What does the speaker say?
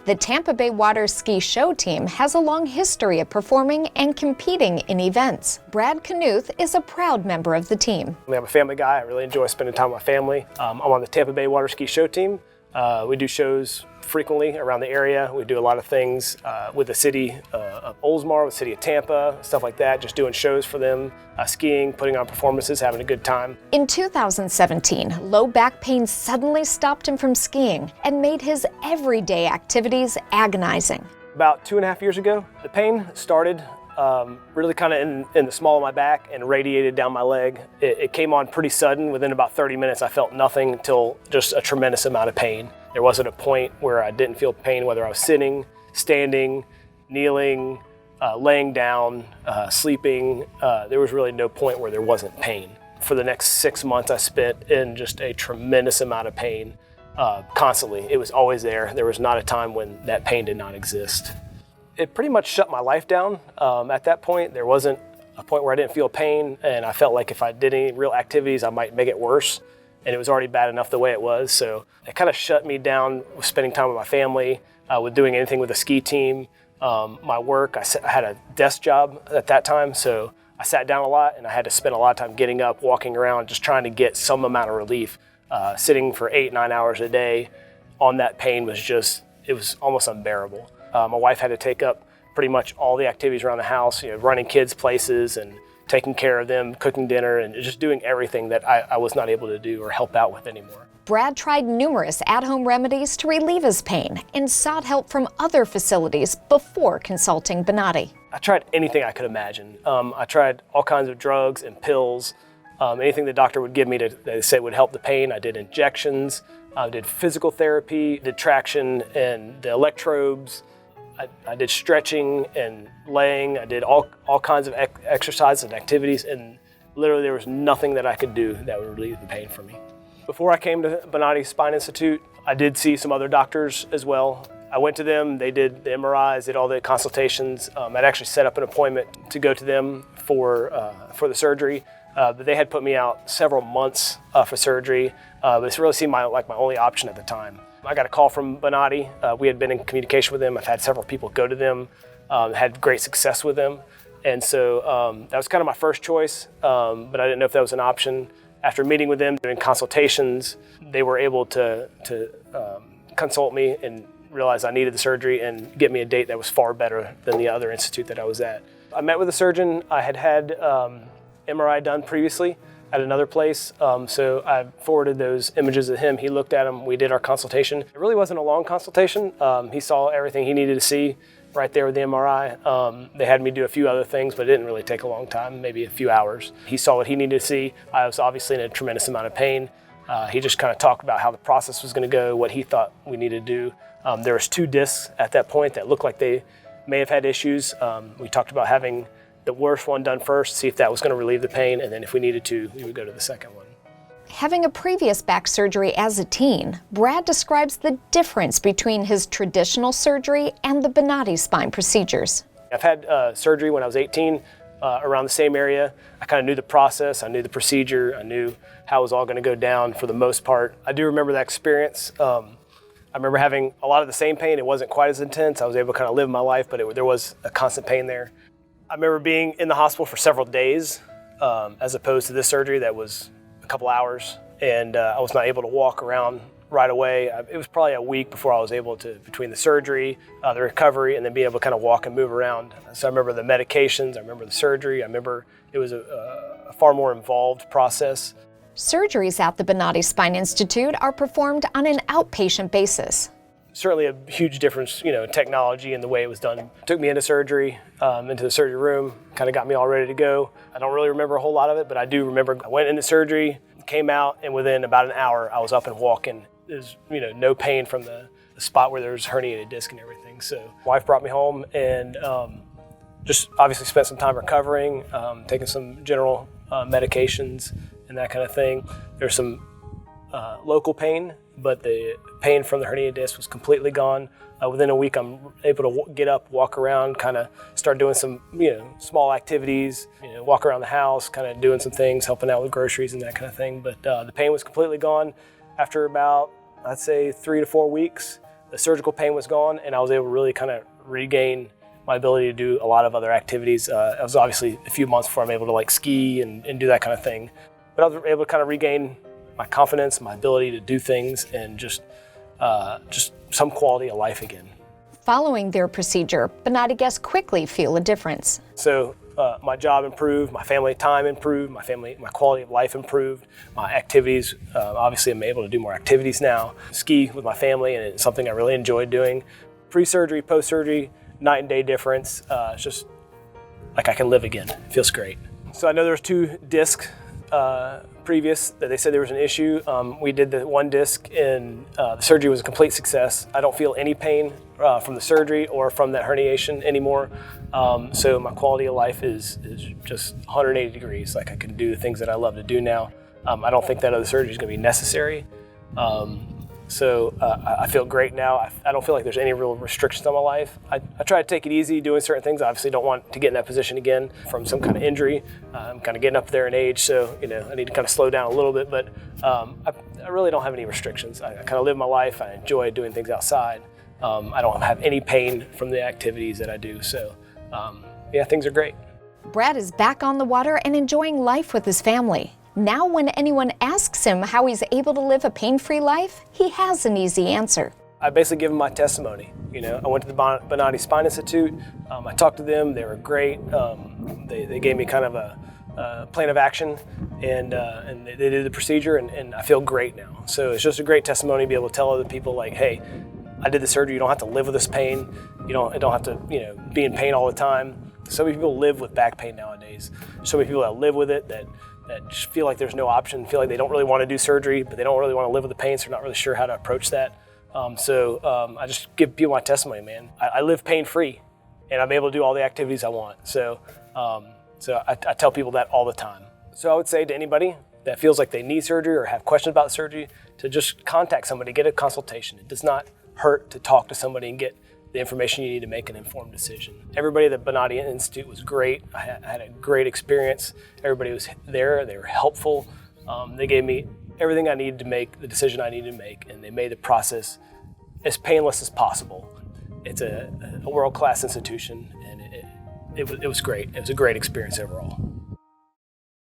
The Tampa Bay Water Ski Show team has a long history of performing and competing in events. Brad Knuth is a proud member of the team. I'm a family guy. I really enjoy spending time with my family. I'm on the Tampa Bay Water Ski Show team. We do shows frequently around the area. We do a lot of things with the city of Oldsmar, with the city of Tampa, stuff like that, just doing shows for them, skiing, putting on performances, having a good time. In 2017, low back pain suddenly stopped him from skiing and made his everyday activities agonizing. About 2.5 years ago, the pain started really kind of in the small of my back and radiated down my leg. It came on pretty sudden. Within about 30 minutes, I felt nothing until just a tremendous amount of pain. There wasn't a point where I didn't feel pain, whether I was sitting, standing, kneeling, laying down, sleeping. There was really no point where there wasn't pain. For the next 6 months, I spent in just a tremendous amount of pain constantly. It was always there. There was not a time when that pain did not exist. It pretty much shut my life down. At that point, there wasn't a point where I didn't feel pain, and I felt like if I did any real activities, I might make it worse. And it was already bad enough the way it was. So it kind of shut me down with spending time with my family, with doing anything with the ski team, my work. I had a desk job at that time, so I sat down a lot and I had to spend a lot of time getting up, walking around, just trying to get some amount of relief. Sitting for 8-9 hours a day on that pain was it was almost unbearable. My wife had to take up pretty much all the activities around the house, running kids places and taking care of them, cooking dinner, and just doing everything that I was not able to do or help out with anymore. Brad tried numerous at-home remedies to relieve his pain and sought help from other facilities before consulting Bonatti. I tried anything I could imagine. I tried all kinds of drugs and pills, anything the doctor would give me that they said would help the pain. I did injections, I did physical therapy, did traction and the electrodes. I did stretching and laying. I did all kinds of exercises and activities, and literally there was nothing that I could do that would relieve the pain for me. Before I came to Bonatti Spine Institute, I did see some other doctors as well. I went to them, they did the MRIs, did all the consultations. I'd actually set up an appointment to go to them for the surgery, but they had put me out several months for surgery. But it really seemed like my only option at the time. I got a call from Bonatti. We had been in communication with them. I've had several people go to them, had great success with them. And so that was kind of my first choice, but I didn't know if that was an option. After meeting with them, doing consultations, they were able to consult me and realize I needed the surgery and get me a date that was far better than the other institute that I was at. I met with a surgeon. I had MRI done previously at another place, so I forwarded those images to him. He looked at them, we did our consultation. It really wasn't a long consultation. He saw everything he needed to see right there with the MRI. They had me do a few other things, but it didn't really take a long time, maybe a few hours. He saw what he needed to see. I was obviously in a tremendous amount of pain. He just kind of talked about how the process was gonna go, what he thought we needed to do. There was 2 discs at that point that looked like they may have had issues. We talked about having the worst one done first, see if that was going to relieve the pain, and then if we needed to, we would go to the second one. Having a previous back surgery as a teen, Brad describes the difference between his traditional surgery and the Bonatti spine procedures. I've had surgery when I was 18, around the same area. I kind of knew the process, I knew the procedure, I knew how it was all going to go down for the most part. I do remember that experience. I remember having a lot of the same pain. It wasn't quite as intense. I was able to kind of live my life, but there was a constant pain there. I remember being in the hospital for several days, as opposed to this surgery that was a couple hours, and I was not able to walk around right away. It was probably a week before I was able to, between the surgery, the recovery, and then being able to kind of walk and move around. So I remember the medications, I remember the surgery, I remember it was a far more involved process. Surgeries at the Bonatti Spine Institute are performed on an outpatient basis. Certainly a huge difference, in technology and the way it was done. It took me into surgery, into the surgery room, kind of got me all ready to go. I don't really remember a whole lot of it, but I do remember I went into surgery, came out, and within about an hour, I was up and walking. There's, no pain from the spot where there was herniated disc and everything. So my wife brought me home and just obviously spent some time recovering, taking some general medications and that kind of thing. There's some local pain, but the pain from the herniated disc was completely gone. Within a week, I'm able to get up, walk around, kind of start doing some, small activities, walk around the house, kind of doing some things, helping out with groceries and that kind of thing. But the pain was completely gone after about, I'd say, 3 to 4 weeks. the surgical pain was gone, and I was able to really kind of regain my ability to do a lot of other activities. It was obviously a few months before I'm able to like ski and do that kind of thing. But I was able to kind of regain my confidence, my ability to do things, and just some quality of life again. Following their procedure, Bonati guests quickly feel a difference. So my job improved, my family time improved, my quality of life improved, my activities, obviously I'm able to do more activities now, ski with my family, and it's something I really enjoyed doing. Pre-surgery, post-surgery, night and day difference. It's just like I can live again. It feels great. So I know there's 2 discs previous that they said there was an issue. We did the 1 disc, and the surgery was a complete success. I don't feel any pain from the surgery or from that herniation anymore. So my quality of life is just 180 degrees. Like I can do the things that I love to do now. I don't think that other surgery is going to be necessary. So I feel great now. I don't feel like there's any real restrictions on my life. I try to take it easy doing certain things. I obviously don't want to get in that position again from some kind of injury. I'm kind of getting up there in age, so I need to kind of slow down a little bit, but I really don't have any restrictions. I kind of live my life. I enjoy doing things outside. I don't have any pain from the activities that I do, so yeah, things are great. Brad is back on the water and enjoying life with his family. Now when anyone asks him how he's able to live a pain-free life, he has an easy answer. I basically give them my testimony. I went to the Bonati Spine Institute. I talked to them. They were great. They gave me kind of a plan of action, and they did the procedure, and I feel great now. So it's just a great testimony to be able to tell other people, like, hey, I did the surgery. You don't have to live with this pain. You don't have to be in pain all the time. So many people live with back pain nowadays. So many people that live with it that just feel like there's no option, feel like they don't really want to do surgery, but they don't really want to live with the pain, so they're not really sure how to approach that. I just give people my testimony, man. I live pain-free, and I'm able to do all the activities I want. So I tell people that all the time. So I would say to anybody that feels like they need surgery or have questions about surgery to just contact somebody, get a consultation. It does not hurt to talk to somebody and get the information you need to make an informed decision. Everybody at the Bonati Institute was great. I had a great experience. Everybody was there. They were helpful. They gave me everything I needed to make the decision I needed to make, and they made the process as painless as possible. It's a world-class institution, and it was great. It was a great experience overall.